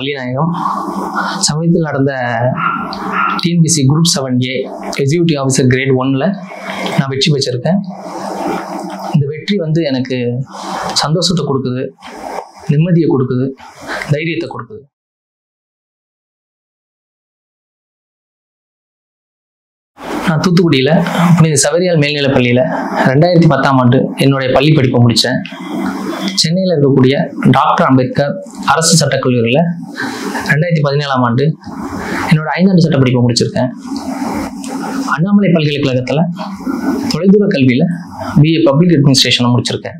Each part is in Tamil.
வள்ளிநாயகம். சமீபத்தில் நடந்த TNPSC group 7A executive officer great 1ல் நான் வெற்றி பெற்றிருக்கேன். இந்த வெற்றி வந்து எனக்கு சந்தோஷத்தை கொடுக்குது, நிம்மதியை கொடுக்குது, தைரியத்தை கொடுக்குது. நான் தூத்துக்குடியில் புனித சவேரியார் மேல்நிலைப் பள்ளியில் 2010ஆம் ஆண்டு என்னுடைய பள்ளி படிப்பை முடித்தேன். சென்னையில் இருக்கக்கூடிய டாக்டர் அம்பேத்கர் அரசு சட்டக்கல்லூரியில் 2017ஆம் ஆண்டு என்னோட 5ஆண்டு சட்ட படிப்பை முடிச்சிருக்கேன். அண்ணாமலை பல்கலைக்கழகத்தில் தொலைதூர கல்வியில் BA பப்ளிக் அட்மினிஸ்ட்ரேஷனை முடிச்சிருக்கேன்.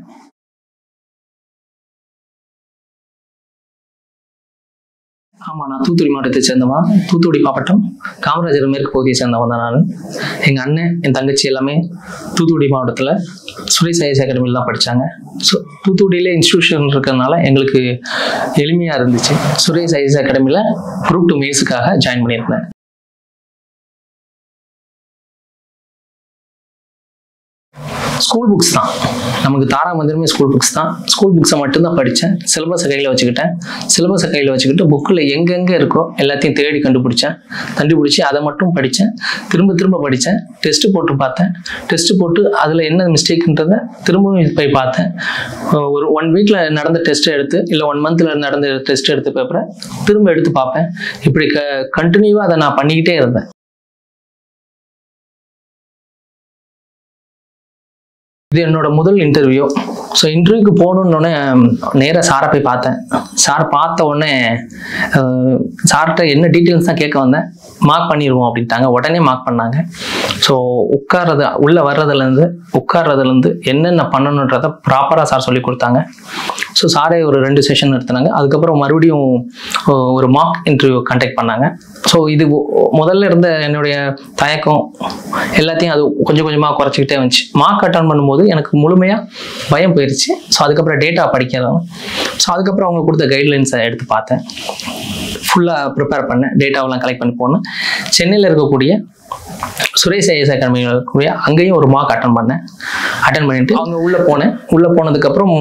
ஆமாம், நான் தூத்துக்குடி மாவட்டத்தை சேர்ந்தவன். தூத்துக்குடி மாவட்டம் காமராஜர் மேற்கு பகுதியை சேர்ந்தவன் தான் நான். எங்கள் அண்ணன், என் தங்கச்சி எல்லாமே தூத்துக்குடி மாவட்டத்தில் சுரேஷ் ஐஏஎஸ் அகாடமியில் தான் படித்தாங்க. ஸோ தூத்துக்குடியிலே இன்ஸ்டியூஷன் இருக்கிறதுனால எங்களுக்கு எளிமையாக இருந்துச்சு. சுரேஷ் ஐஏஎஸ் அகாடமியில் குரூப் 2 மெயின்ஸுக்காக ஜாயின் பண்ணியிருந்தேன். ஸ்கூல் புக்ஸ் தான் நமக்கு தாராமந்திரமே. ஸ்கூல் புக்ஸ் தான். ஸ்கூல் புக்ஸை மட்டும்தான் படித்தேன். சிலபஸை கையில் வச்சுக்கிட்டேன். சிலபஸை கையில் வச்சுக்கிட்டு புக்கில் எங்கெங்கே இருக்கோ எல்லாத்தையும் தேடி கண்டுபிடிச்சி அதை மட்டும் படித்தேன். திரும்ப படித்தேன். டெஸ்ட்டு போட்டு பார்த்தேன். டெஸ்ட்டு போட்டு அதில் என்ன மிஸ்டேக்குன்றதை திரும்பவும் போய் பார்த்தேன். ஒரு 1 வீக்கில் நடந்த டெஸ்ட்டை எடுத்து, இல்லை 1 மந்தில் நடந்த டெஸ்ட் எடுத்து பேப்பரை திரும்ப எடுத்து பார்ப்பேன். இப்படி கண்டினியூவாக அதை நான் பண்ணிக்கிட்டே இருந்தேன். இது என்னோட முதல் இன்டர்வியூ. ஸோ இன்டர்வியூக்கு போகணுன்னொடனே நேராக சாரை போய் பார்த்தேன். சார் பார்த்த உடனே சார்கிட்ட என்ன டீட்டெயில்ஸ் தான் கேட்க வந்தேன். மார்க் பண்ணிடுவோம் அப்படின்ட்டாங்க. உடனே மார்க் பண்ணாங்க. ஸோ உள்ளே உட்கார்றதுலேருந்து என்னென்ன பண்ணணுன்றதை ப்ராப்பராக சார் சொல்லி கொடுத்தாங்க. ஸோ சாரே ஒரு 2 செஷன் எடுத்துனாங்க. அதுக்கப்புறம் மறுபடியும் ஒரு மார்க் இன்டர்வியூ கண்டக்ட் பண்ணாங்க. ஸோ இது முதல்ல இருந்த என்னுடைய தயக்கம் எல்லாத்தையும் அது கொஞ்சம் கொஞ்சமாக குறைச்சிக்கிட்டே வந்துச்சு. மார்க் அட்டன் பண்ணும்போது எனக்கு முழுமையாக பயம் போயிடுச்சு. ஸோ அதுக்கப்புறம் டேட்டா படிக்கிறோம். ஸோ அதுக்கப்புறம் அவங்க கொடுத்த கைட்லைன்ஸை எடுத்து பார்த்தேன். ஃபுல்லாக ப்ரிப்பேர் பண்ணேன். டேட்டாவெல்லாம் கலெக்ட் பண்ணி போனேன். சென்னையில் இருக்கக்கூடிய சுரேஷ் ஐஏஎஸ் அகாடமியில் இருக்கக்கூடிய அங்கேயும் ஒரு மார்க் அட்டன் பண்ணிட்டு அவங்க உள்ளே போனதுக்கப்புறம்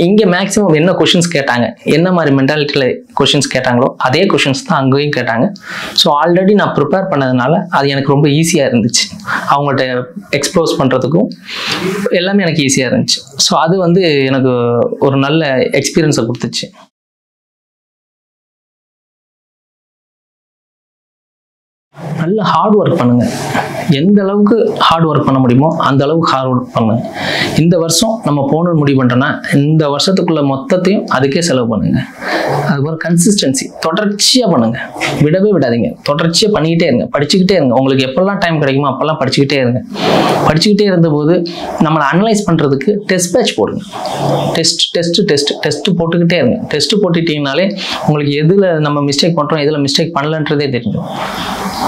இங்கே மேக்ஸிமம் என்ன கொஷின்ஸ் கேட்டாங்க, என்ன மாதிரி மென்டாலிட்டியில் கொஷின்ஸ் கேட்டாங்களோ அதே கொஷின்ஸ் தான் அங்கேயும் கேட்டாங்க. ஸோ ஆல்ரெடி நான் ப்ரிப்பேர் பண்ணதுனால அது எனக்கு ரொம்ப ஈஸியாக இருந்துச்சு. அவங்கள்ட்ட எக்ஸ்ப்ளோஸ் பண்ணுறதுக்கும் எல்லாமே எனக்கு ஈஸியாக இருந்துச்சு. ஸோ அது வந்து எனக்கு ஒரு நல்ல எக்ஸ்பீரியன்ஸை கொடுத்துச்சு. நல்ல ஹார்ட் ஒர்க் பண்ணுங்க. எந்த அளவுக்கு ஹார்ட் ஒர்க் பண்ண முடியுமோ அந்த அளவுக்கு ஹார்ட் ஒர்க் பண்ணுங்க. இந்த வருஷம் நம்ம போகணும்னு முடிவு பண்ணிட்டோம்னா இந்த வருஷத்துக்குள்ள மொத்தத்தையும் அதுக்கே செலவு பண்ணுங்க. அதுக்கப்புறம் கன்சிஸ்டன்சி, தொடர்ச்சியாக பண்ணுங்க. விடவே விடாதீங்க. தொடர்ச்சியாக பண்ணிக்கிட்டே இருங்க. படிச்சுக்கிட்டே இருங்க. உங்களுக்கு எப்பெல்லாம் டைம் கிடைக்குமோ அப்பெல்லாம் படிச்சுக்கிட்டே இருங்க. படிச்சுக்கிட்டே இருந்தபோது நம்மளை அனலைஸ் பண்ணுறதுக்கு டெஸ்ட் பேட்ச் போடுங்க. டெஸ்ட் போட்டுக்கிட்டே இருங்க. டெஸ்ட் போட்டுட்டீங்கனாலே உங்களுக்கு எதில் நம்ம மிஸ்டேக் பண்ணுறோம், எதில் மிஸ்டேக் பண்ணலன்றதே தெரியும்.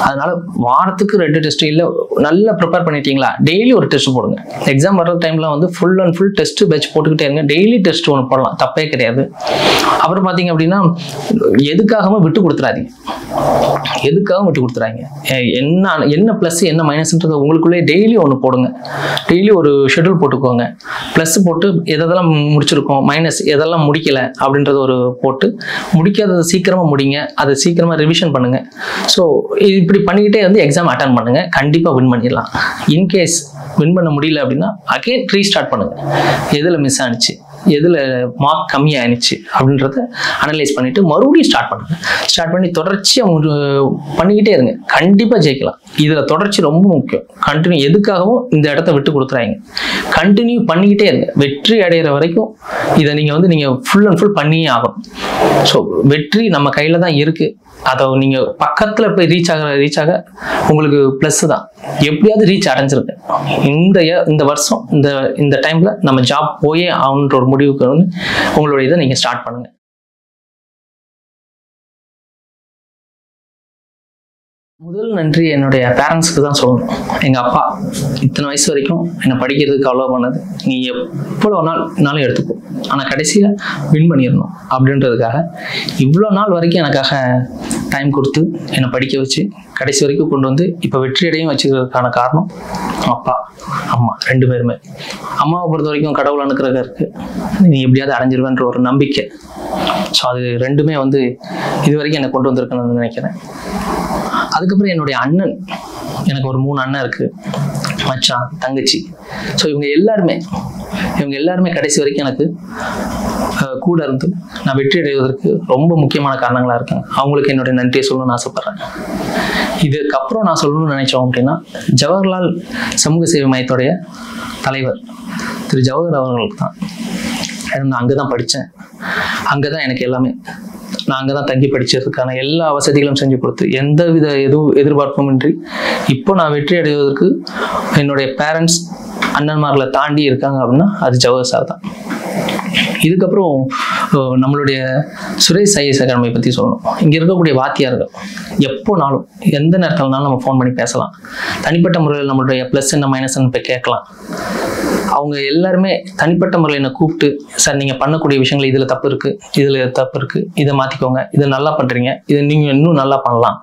அதனால வாரத்துக்கு 2 டெஸ்ட், இல்லை நல்லா ப்ரிப்பேர் பண்ணிட்டீங்களா டெய்லி ஒரு டெஸ்ட் போடுங்க. எக்ஸாம் வர்ற டைம்ல வந்து full and full test batch போட்டுக்கிட்டே இருங்க. டெய்லி டெஸ்ட் ஒன்று போடலாம், தப்பே கிடையாது. அப்புறம் பார்த்தீங்க அப்படின்னா எதுக்காகவும் விட்டு கொடுத்துறாதீங்க. என்ன ப்ளஸ் என்ன மைனஸ்ன்றது உங்களுக்குள்ளே டெய்லி ஒன்று போடுங்க. டெய்லி ஒரு ஷெட்யூல் போட்டுக்கோங்க. ப்ளஸ் போட்டு எதெல்லாம் முடிச்சிருக்கோம், மைனஸ் எதெல்லாம் முடிக்கல அப்படின்றத ஒரு போட்டு முடிக்காததை சீக்கிரமாக முடிங்க. அதை சீக்கிரமாக ரிவிஷன் பண்ணுங்க. ஸோ இப்படி பண்ணிக்கிட்டே வந்து எக்ஸாம் அட்டன் பண்ணுங்க. கண்டிப்பாக வின் பண்ணிடலாம். இன்கேஸ் வின் பண்ண முடியல அப்படின்னா அகைன் ரீஸ்டார்ட் பண்ணுங்க. எதில் மிஸ் ஆனிச்சு, எதில் மார்க் கம்மியாகிடுச்சு அப்படின்றத அனலைஸ் பண்ணிட்டு மறுபடியும் ஸ்டார்ட் பண்ணி தொடர்ச்சியாக பண்ணிக்கிட்டே இருங்க. கண்டிப்பாக ஜெயிக்கலாம். இதில் தொடர்ச்சி ரொம்ப முக்கியம். கண்டினியூ, எதுக்காகவும் இந்த இடத்த விட்டு கொடுத்துறாங்க. கண்டினியூ பண்ணிக்கிட்டே இருங்க. வெற்றி அடைகிற வரைக்கும் இதை நீங்கள் ஃபுல் அண்ட் ஃபுல் பண்ணியே ஆகும். ஸோ வெற்றி நம்ம கையில் தான் இருக்குது. அதை நீங்கள் பக்கத்தில் போய் ரீச் ஆக உங்களுக்கு ப்ளஸ் தான். எப்படியாவது ரீச் அடைஞ்சிருக்கு. இந்த வருஷம் இந்த டைமில் நம்ம ஜாப் போயே ஆகணுன்ற ஒரு முடிவுக்கு வந்து உங்களுடைய இதை நீங்கள் ஸ்டார்ட் பண்ணுங்கள். முதல் நன்றி என்னுடைய பேரண்ட்ஸ்க்கு தான் சொல்லணும். எங்கள் அப்பா இத்தனை வயசு வரைக்கும் என்னை படிக்கிறதுக்கு அலோவ் பண்ணது. நீ எவ்வளோ நாளும் எடுத்துக்கோ, ஆனால் கடைசியில் வின் பண்ணிடணும் அப்படின்றதுக்காக இவ்வளோ நாள் வரைக்கும் எனக்காக டைம் கொடுத்து என்னை படிக்க வச்சு கடைசி வரைக்கும் கொண்டு வந்து இப்போ வெற்றியடையும் வச்சுக்கிறதுக்கான காரணம் அப்பா அம்மா 2 பேருமே. அம்மாவை பொறுத்த வரைக்கும் கடவுள் அனுக்கிறதா இருக்குது, நீ எப்படியாவது அடைஞ்சிருவேன்ற ஒரு நம்பிக்கை. ஸோ அது 2மே வந்து இது வரைக்கும் என்னை கொண்டு வந்திருக்கணும்னு நினைக்கிறேன். அதுக்கப்புறம் என்னுடைய அண்ணன், எனக்கு ஒரு 3 அண்ணன் இருக்குது, மச்சான், தங்கச்சி. ஸோ இவங்க எல்லாருமே கடைசி வரைக்கும் எனக்கு கூட இருந்து நான் வெற்றி அடைவதற்கு ரொம்ப முக்கியமான காரணங்களாக இருக்காங்க. அவங்களுக்கு என்னுடைய நன்றியை சொல்லணும்னு ஆசைப்பட்றேன். இதுக்கப்புறம் நான் சொல்லணும்னு நினைச்சோம் அப்படின்னா, ஜவஹர்லால் சமூக சேவை மையத்துடைய தலைவர் திரு ஜவஹர் அவர்களுக்கு தான். நான் அங்கே தான் படித்தேன், அங்கே தான் எனக்கு எல்லாமே. நான் அங்கே தான் தங்கி படித்ததுக்கான எல்லா வசதிகளும் செஞ்சு கொடுத்து எந்தவித எதிர்பார்ப்புமின்றி இப்போ நான் வெற்றி அடைவதற்கு என்னுடைய பேரண்ட்ஸ் அண்ணன்மார்களை தாண்டி இருக்காங்க அப்படின்னா அது ஜவஹர் சார் தான். இதுக்கப்புறம் நம்மளுடைய சுரேஷ் ஐஏஎஸ் அகாடமி பற்றி சொல்லணும். இங்கே இருக்கக்கூடிய வாத்தியார்கள் எப்போனாலும் எந்த நேரத்தில்னாலும் நம்ம ஃபோன் பண்ணி பேசலாம். தனிப்பட்ட முறையில் நம்மளுடைய ப்ளஸ் என்ன மைனஸ் என்ன போய் கேட்கலாம். அவங்க எல்லாருமே தனிப்பட்ட முறையில் என்னை கூப்பிட்டு, சார் நீங்கள் பண்ணக்கூடிய விஷயங்கள் இதில் தப்பு இருக்குது, இதை மாற்றிக்கோங்க, இதை நல்லா பண்ணுறீங்க, இதை நீங்கள் இன்னும் நல்லா பண்ணலாம்.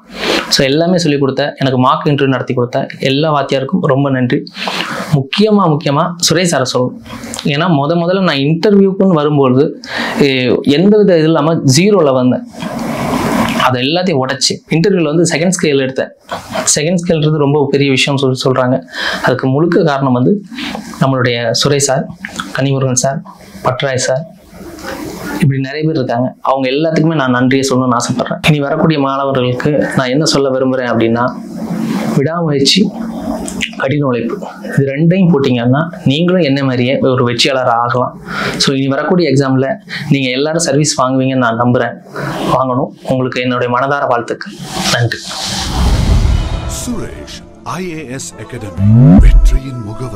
ஸோ எல்லாமே சொல்லிக் கொடுத்த, எனக்கு மார்க் இன்டர்வியூ நடத்தி கொடுத்த எல்லா வாத்தியாருக்கும் ரொம்ப நன்றி. முக்கியமாக சுரேஷ் சாரை சொல்லணும். ஏன்னா முதல்ல நான் இன்டர்வியூக்குன்னு வரும்பொழுது எந்தவித இது இல்லாமல் 0ல் வந்தேன். அதை எல்லாத்தையும் உடைச்சி இன்டர்வியூவில் வந்து செகண்ட் ஸ்கேல் எடுத்தேன். செகண்ட் ஸ்கேல்ன்றது ரொம்ப பெரிய விஷயம் சொல்கிறாங்க. அதுக்கு முழுக்க காரணம் வந்து நம்மளுடைய Suresh sir, Kanimurugan sir, Patrai sir, இப்படி நிறைய பேர் இருக்காங்க. அவங்க எல்லாத்துக்குமே நான் நன்றியை சொல்லணும்னு ஆசைப்பட்றேன். இனி வரக்கூடிய மாணவர்களுக்கு நான் என்ன சொல்ல விரும்புகிறேன் அப்படின்னா, விடாமுயற்சி, கடின உழைப்பு, இது 2ஐயும் போட்டிங்கன்னா நீங்களும் என்ன மாதிரியே ஒரு வெற்றியாளராக ஆகலாம். ஸோ இனி வரக்கூடிய எக்ஸாமில் நீங்கள் எல்லாரும் சர்வீஸ் வாங்குவீங்கன்னு நான் நம்புகிறேன். வாங்கணும். உங்களுக்கு என்னுடைய மனதார வாழ்த்துக்கள். நன்றி. சுரேஷ் IAS அகாடமி, வெற்றியின் முகவரி.